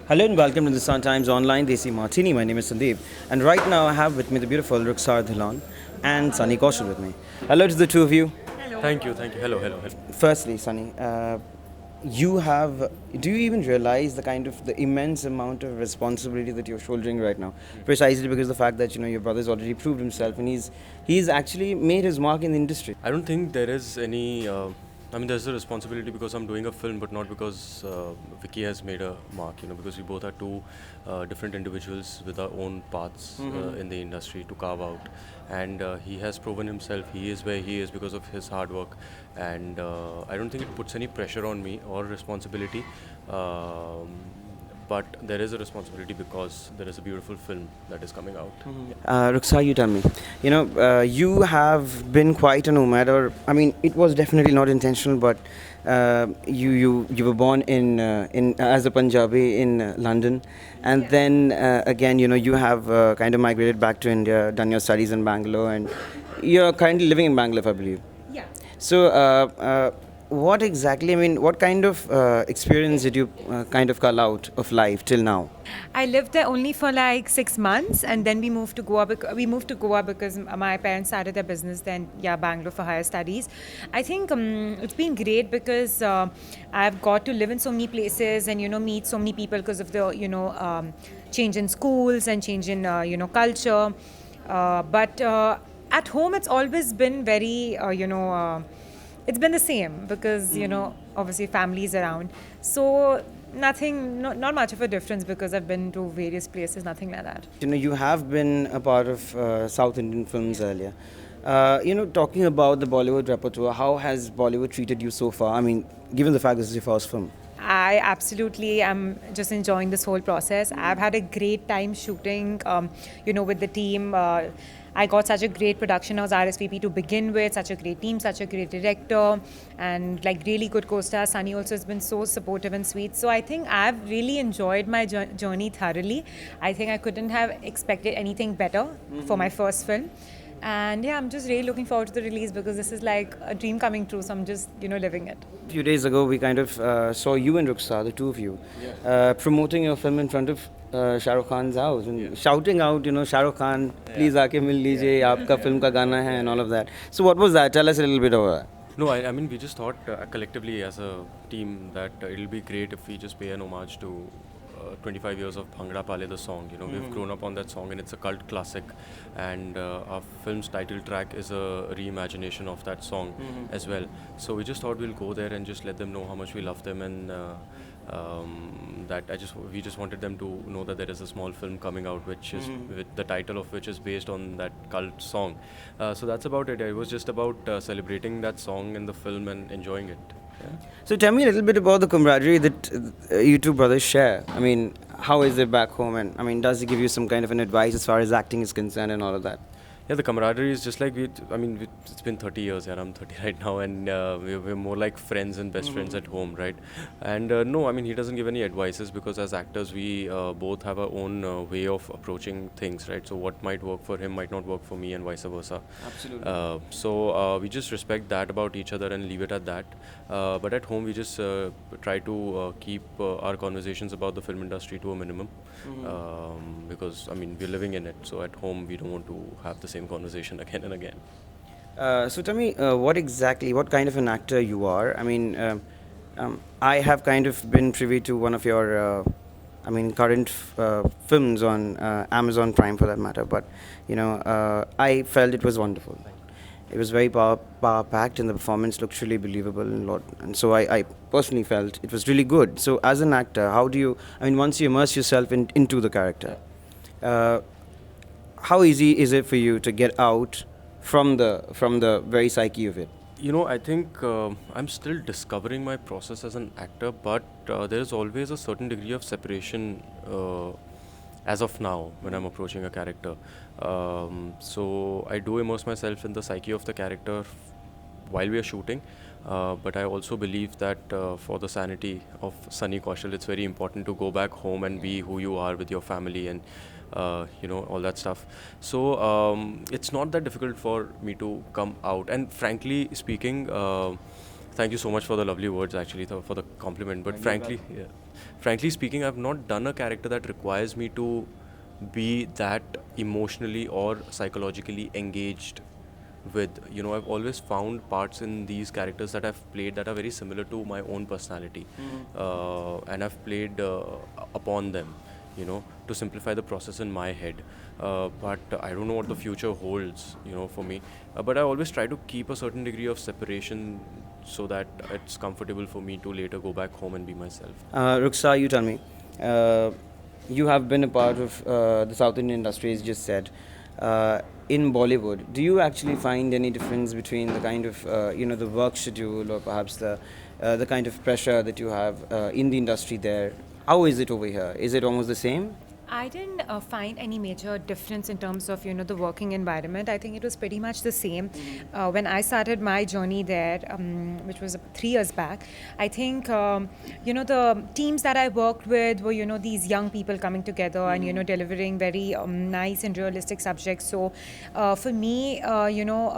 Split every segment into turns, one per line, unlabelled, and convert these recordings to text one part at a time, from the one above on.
Hello and welcome to the Sun Times Online Desi Martini. My name is Sandeep, and right now I have with me the beautiful Rukhsar Dhillon and Sunny Kaushal with me. Hello to the two of you.
Thank you, thank you. Hello, hello, hello.
Firstly, Sunny, you have. Do you even realize the immense amount of responsibility that you're shouldering right now? Precisely because the fact that your brother's already proved himself and he's actually made his mark in the industry.
I don't think there is any. There's a responsibility because I'm doing a film, but not because Vicky has made a mark. Because we both are two different individuals with our own paths in the industry to carve out, and he has proven himself. He is where he is because of his hard work, and I don't think it puts any pressure on me or responsibility. Um, but there is a responsibility because there is a beautiful film that is coming out.
Rukhsar, you tell me. You have been quite a nomad, or I mean, it was definitely not intentional, but you were born in as a Punjabi in London, and then again, you have kind of migrated back to India, done your studies in Bangalore, and you're currently living in Bangalore, I believe.
Yeah.
So, what exactly? I mean, what kind of experience did you kind of cull out of life till now?
I lived there only for like 6 months, and then we moved to Goa. We moved to Goa because my parents started their business. Then, yeah, Bangalore for higher studies. I think it's been great because I've got to live in so many places and meet so many people because of the change in schools and change in culture. But at home, it's always been very it's been the same because obviously families around, so nothing, not much of a difference because I've been to various places, nothing like that.
You have been a part of South Indian films earlier. Talking about the Bollywood repertoire, how has Bollywood treated you so far? I mean, given the fact this is your first film.
I absolutely am just enjoying this whole process. I've had a great time shooting, with the team. I got such a great production house, RSVP, to begin with, such a great team, such a great director, and like really good co-stars. Sunny also has been so supportive and sweet. So I think I've really enjoyed my journey thoroughly. I think I couldn't have expected anything better for my first film. And yeah, I'm just really looking forward to the release because this is like a dream coming true. So I'm just, living it.
A few days ago, we kind of saw you and Rukhsar, the two of you, promoting your film in front of Shah Rukh Khan's house and shouting out, Shah Rukh Khan, please aake mil lijiye, aapka film ka gana hai, and all of that. So what was that? Tell us a little bit about that.
No, I mean, we just thought collectively as a team that it'll be great if we just pay an homage to 25 years of Bhangra Paa, the song. We've grown up on that song and it's a cult classic. And our film's title track is a reimagination of that song as well. So we just thought we'll go there and just let them know how much we love them, and we just wanted them to know that there is a small film coming out which is with the title of which is based on that cult song. So that's about it. It was just about celebrating that song in the film and enjoying it. Yeah.
So tell me a little bit about the camaraderie that you two brothers share. I mean, how is it back home? And I mean, does he give you some kind of an advice as far as acting is concerned and all of that?
Yeah, the camaraderie is just like it's been 30 years, and I'm 30 right now, and we're more like friends and best friends at home, right? And no, I mean, he doesn't give any advices because as actors, we both have our own way of approaching things, right? So what might work for him might not work for me, and vice versa.
Absolutely.
So we just respect that about each other and leave it at that. But at home, we just try to keep our conversations about the film industry to a minimum, because I mean, we're living in it. So at home, we don't want to have the same conversation again and again.
So tell me, what kind of an actor you are? I mean, I have kind of been privy to one of your, current films on Amazon Prime for that matter. But I felt it was wonderful. It was very power packed, and the performance looked really believable and so I personally felt it was really good. So as an actor, how do you? I mean, once you immerse yourself into the character. How easy is it for you to get out from the very psyche of it?
I think I'm still discovering my process as an actor, but there is always a certain degree of separation as of now when I'm approaching a character. So I do immerse myself in the psyche of the character while we are shooting. But I also believe that for the sanity of Sunny Kaushal, it's very important to go back home and be who you are with your family and all that stuff. So it's not that difficult for me to come out. And frankly speaking, thank you so much for the lovely words, actually, for the compliment. But frankly, yeah. frankly speaking, I've not done a character that requires me to be that emotionally or psychologically engaged with. I've always found parts in these characters that I've played that are very similar to my own personality, and I've played upon them, to simplify the process in my head. But I don't know what the future holds, for me. But I always try to keep a certain degree of separation so that it's comfortable for me to later go back home and be myself.
Rukhsar, you tell me. Uh, you have been a part of the South Indian industry, as you just said. In Bollywood, do you actually find any difference between the kind of the work schedule, or perhaps the kind of pressure that you have in the industry there? How is it over here? Is it almost the same?
I didn't find any major difference in terms of the working environment. I think it was pretty much the same when I started my journey there, which was 3 years back. I think the teams that I worked with were these young people coming together and delivering very nice and realistic subjects. So for me,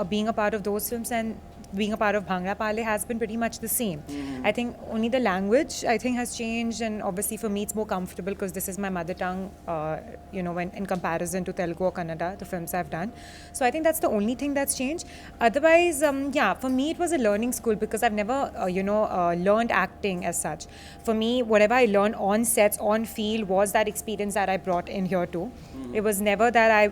being a part of those films and being a part of Bhangra Paa has been pretty much the same. I think only the language has changed, and obviously for me it's more comfortable because this is my mother tongue, when in comparison to Telugu or Kannada, the films I've done. So I think that's the only thing that's changed. Otherwise, for me it was a learning school because I've never, learned acting as such. For me, whatever I learned on sets, on field, was that experience that I brought in here too. It was never that I,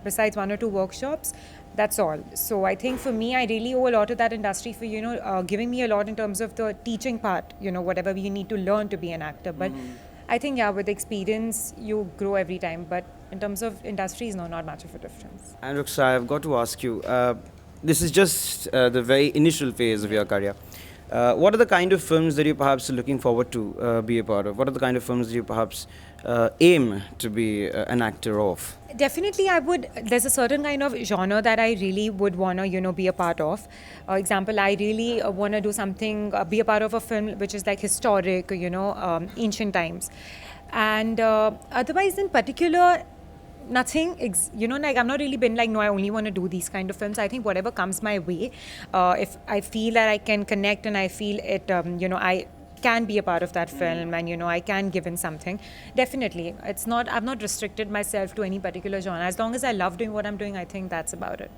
besides 1 or 2 workshops, that's all. So I think for me, I really owe a lot to that industry for, giving me a lot in terms of the teaching part, whatever we need to learn to be an actor. But I think, with experience, you grow every time. But in terms of industries, no, not much of a difference.
And Rukhsar, I've got to ask you, this is just the very initial phase of your career. What are the kind of films that you're perhaps looking forward to be a part of? What are the kind of films that you perhaps aim to be an actor of?
Definitely, I would. There's a certain kind of genre that I really would want to, be a part of. Example, I really want to do something, be a part of a film which is like historic, ancient times. And otherwise, in particular, nothing, like I've not really been like, no, I only want to do these kind of films. I think whatever comes my way, if I feel that I can connect and I feel it, I can be a part of that film and I can give in something, definitely. I've not restricted myself to any particular genre. As long as I love doing what I'm doing, I think that's about it.